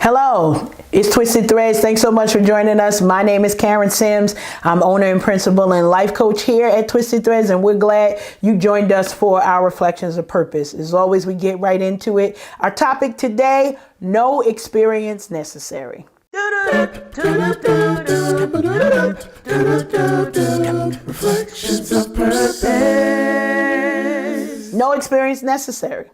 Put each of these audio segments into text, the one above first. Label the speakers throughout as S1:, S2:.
S1: Hello, it's Twisted Threads. Thanks so much for joining us. My name is Karen Sims. I'm owner and principal and life coach here at Twisted Threads, and we're glad you joined us for our Reflections of Purpose. As always, we get right into it. Our topic today, no experience necessary. Reflections of Purpose. No experience necessary.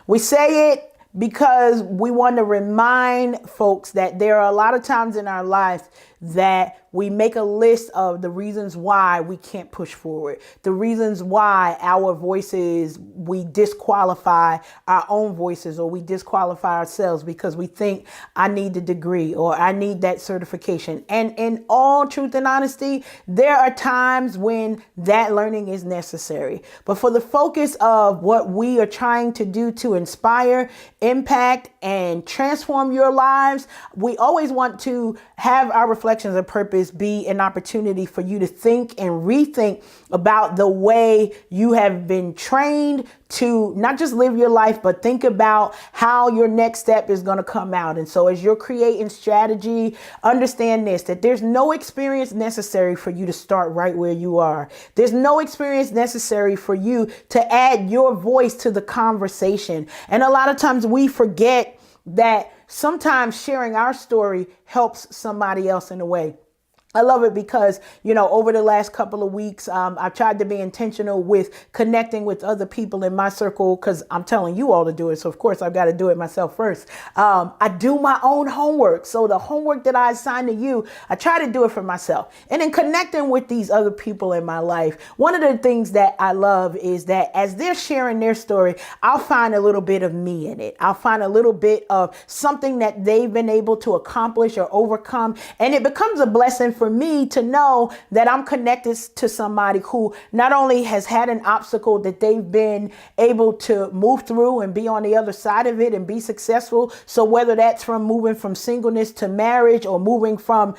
S1: We say it because we want to remind folks that there are a lot of times in our life that we make a list of the reasons why we can't push forward, the reasons why our voices, we disqualify our own voices, or we disqualify ourselves because we think I need the degree or I need that certification. And in all truth and honesty, there are times when that learning is necessary. But for the focus of what we are trying to do to inspire, impact, and transform your lives, we always want to have our Reflections of Purpose be an opportunity for you to think and rethink about the way you have been trained to not just live your life, but think about how your next step is going to come out. And so as you're creating strategy, understand this, that there's no experience necessary for you to start right where you are. There's no experience necessary for you to add your voice to the conversation. And a lot of times we forget that sometimes sharing our story helps somebody else in a way. I love it because, over the last couple of weeks, I've tried to be intentional with connecting with other people in my circle because I'm telling you all to do it. So, of course, I've got to do it myself first. I do my own homework. So the homework that I assign to you, I try to do it for myself. And in connecting with these other people in my life, one of the things that I love is that as they're sharing their story, I'll find a little bit of me in it. I'll find a little bit of something that they've been able to accomplish or overcome. And it becomes a blessing for me to know that I'm connected to somebody who not only has had an obstacle that they've been able to move through and be on the other side of it and be successful. So whether that's from moving from singleness to marriage, or moving from,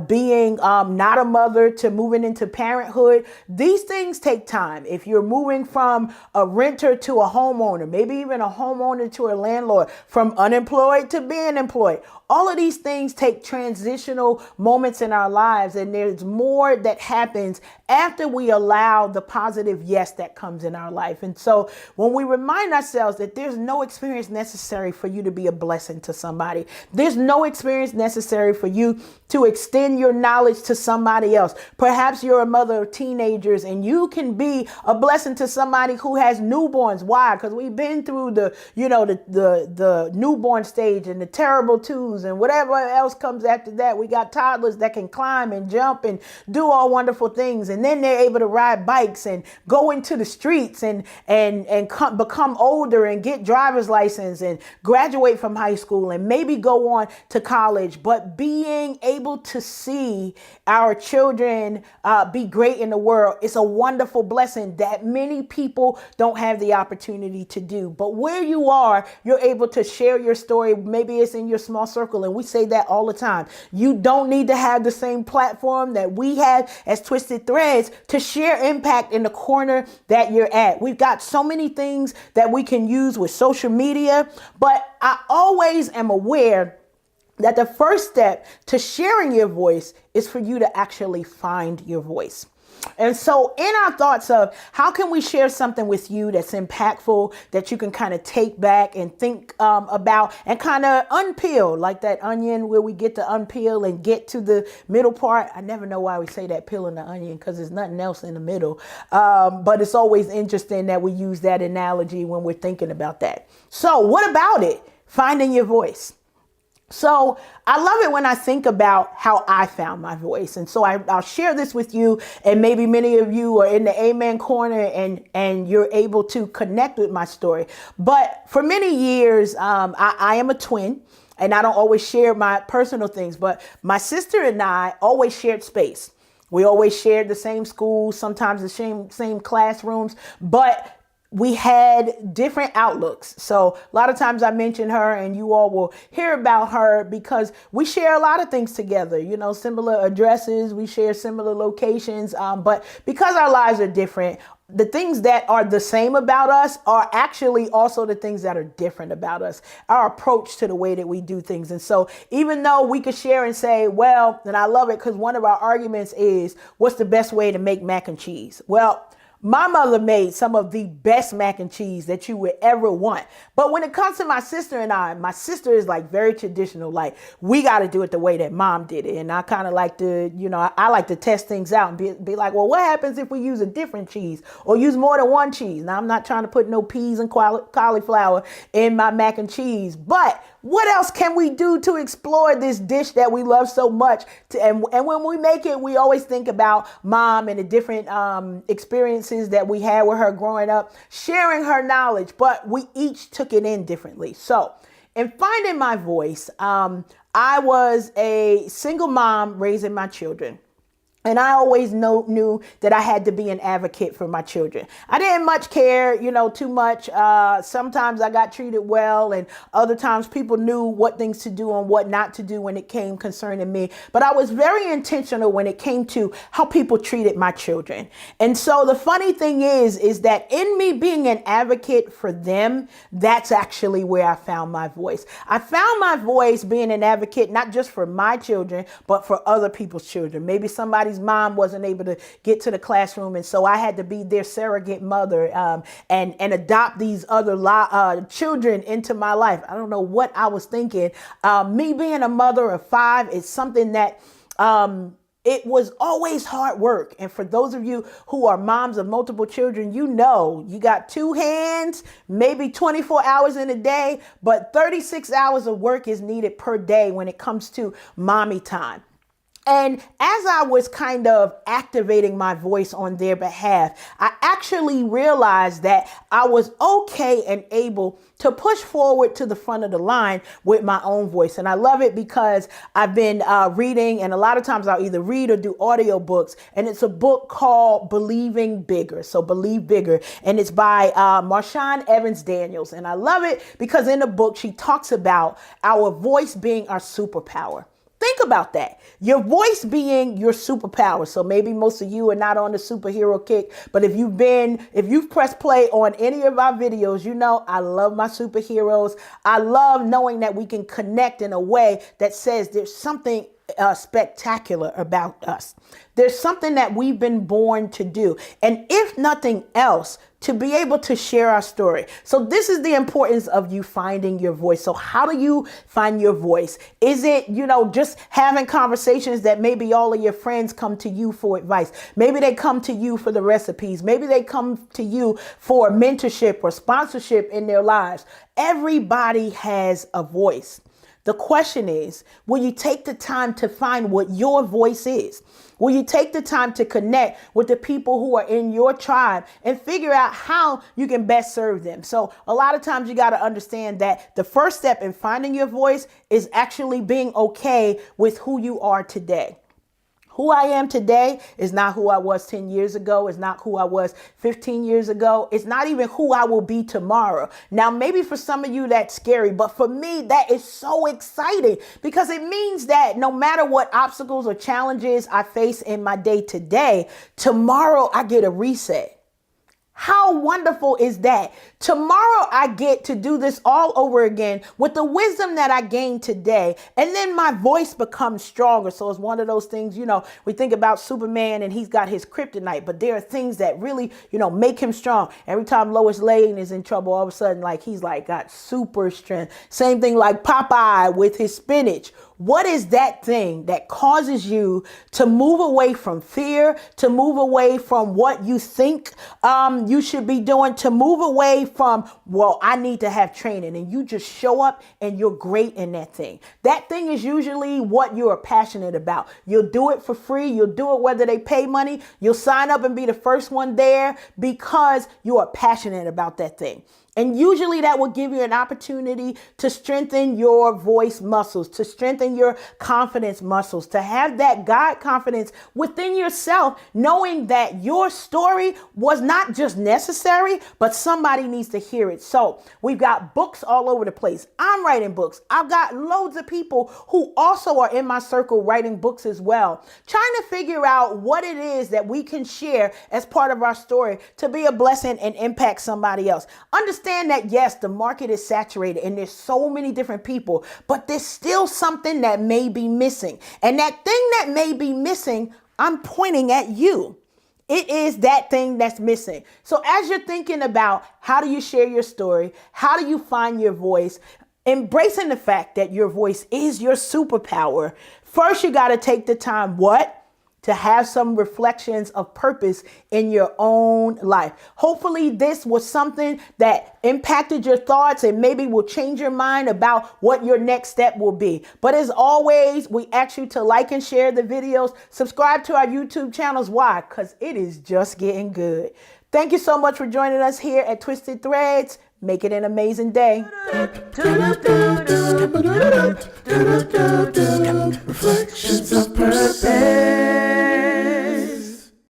S1: being not a mother to moving into parenthood, these things take time. If you're moving from a renter to a homeowner, maybe even a homeowner to a landlord, from unemployed to being employed, all of these things take transitional moments in our lives, and there's more that happens after we allow the positive yes that comes in our life. And so when we remind ourselves that there's no experience necessary for you to be a blessing to somebody, there's no experience necessary for you to extend your knowledge to somebody else. Perhaps you're a mother of teenagers and you can be a blessing to somebody who has newborns. Why? Because we've been through the newborn stage and the terrible twos and whatever else comes after that. We got toddlers that can climb and jump and do all wonderful things. And then they're able to ride bikes and go into the streets and become older and get driver's license and graduate from high school and maybe go on to college. But being able to see our children be great in the world is a wonderful blessing that many people don't have the opportunity to do. But where you are, you're able to share your story. Maybe it's in your small circle. And we say that all the time. You don't need to have the same platform that we have as Twisted Threads to share impact in the corner that you're at. We've got so many things that we can use with social media, but I always am aware that the first step to sharing your voice is for you to actually find your voice. And so in our thoughts of how can we share something with you that's impactful, that you can kind of take back and think about and kind of unpeel, like that onion where we get to unpeel and get to the middle part. I never know why we say that, peeling the onion, because there's nothing else in the middle. But it's always interesting that we use that analogy when we're thinking about that. So what about it? Finding your voice. So I love it when I think about how I found my voice. And so I'll share this with you, and maybe many of you are in the amen corner and you're able to connect with my story. But for many years, I am a twin, and I don't always share my personal things, but my sister and I always shared space. We always shared the same school, sometimes the same classrooms, but we had different outlooks. So a lot of times I mention her and you all will hear about her because we share a lot of things together, similar addresses, we share similar locations. But because our lives are different, the things that are the same about us are actually also the things that are different about us, our approach to the way that we do things. And so even though we could share and say, well, and I love it because one of our arguments is, what's the best way to make mac and cheese? Well, my mother made some of the best mac and cheese that you would ever want. But when it comes to my sister and I, my sister is like very traditional. Like, we got to do it the way that mom did it. And I kind of like to, I like to test things out and be like, well, what happens if we use a different cheese or use more than one cheese? Now, I'm not trying to put no peas and cauliflower in my mac and cheese, but what else can we do to explore this dish that we love so much? And when we make it, we always think about mom and the different experiences that we had with her growing up, sharing her knowledge, but we each took it in differently. So in finding my voice, I was a single mom raising my children. And I always knew that I had to be an advocate for my children. I didn't much care, too much. Sometimes I got treated well, and other times people knew what things to do and what not to do when it came concerning me. But I was very intentional when it came to how people treated my children. And so the funny thing is that in me being an advocate for them, that's actually where I found my voice. I found my voice being an advocate, not just for my children, but for other people's children. Maybe somebody's mom wasn't able to get to the classroom, and so I had to be their surrogate mother and adopt these other children into my life. I don't know what I was thinking. Me being a mother of 5 is something that it was always hard work. And for those of you who are moms of multiple children, you got 2 hands, maybe 24 hours in a day, but 36 hours of work is needed per day when it comes to mommy time. And as I was kind of activating my voice on their behalf, I actually realized that I was okay and able to push forward to the front of the line with my own voice. And I love it because I've been reading, and a lot of times I'll either read or do audiobooks. And it's a book called Believing Bigger. So Believe Bigger. And it's by Marshawn Evans Daniels. And I love it because in the book, she talks about our voice being our superpower. Think about that. Your voice being your superpower. So maybe most of you are not on the superhero kick, but if you've pressed play on any of our videos, I love my superheroes. I love knowing that we can connect in a way that says there's something spectacular about us. There's something that we've been born to do. And if nothing else, to be able to share our story. So this is the importance of you finding your voice. So how do you find your voice? Is it, just having conversations that maybe all of your friends come to you for advice? Maybe they come to you for the recipes. Maybe they come to you for mentorship or sponsorship in their lives. Everybody has a voice. The question is, will you take the time to find what your voice is? Will you take the time to connect with the people who are in your tribe and figure out how you can best serve them? So a lot of times you got to understand that the first step in finding your voice is actually being okay with who you are today. Who I am today is not who I was 10 years ago. It's not who I was 15 years ago. It's not even who I will be tomorrow. Now, maybe for some of you that's scary, but for me, that is so exciting because it means that no matter what obstacles or challenges I face in my day to day, tomorrow I get a reset. How wonderful is that? Tomorrow I get to do this all over again with the wisdom that I gained today. And then my voice becomes stronger. So it's one of those things, we think about Superman and he's got his kryptonite, but there are things that really, make him strong. Every time Lois Lane is in trouble, all of a sudden, he's got super strength. Same thing like Popeye with his spinach. What is that thing that causes you to move away from fear, to move away from what you think you should be doing, to move away from, I need to have training, and you just show up and you're great in that thing. That thing is usually what you're passionate about. You'll do it for free. You'll do it whether they pay money. You'll sign up and be the first one there because you are passionate about that thing. And usually that will give you an opportunity to strengthen your voice muscles, to strengthen your confidence muscles, to have that God confidence within yourself, knowing that your story was not just necessary, but somebody needs to hear it. So we've got books all over the place. I'm writing books. I've got loads of people who also are in my circle writing books as well, trying to figure out what it is that we can share as part of our story to be a blessing and impact somebody else. Understand that, yes, the market is saturated and there's so many different people, but there's still something that may be missing. And that thing that may be missing, I'm pointing at you. It is that thing that's missing. So as you're thinking about how do you share your story, how do you find your voice, embracing the fact that your voice is your superpower, first you got to take the time, to have some reflections of purpose in your own life. Hopefully this was something that impacted your thoughts and maybe will change your mind about what your next step will be. But as always, we ask you to like and share the videos, subscribe to our YouTube channels. Why? Because it is just getting good. Thank you so much for joining us here at Twisted Threads. Make it an amazing day.
S2: Reflections of purpose.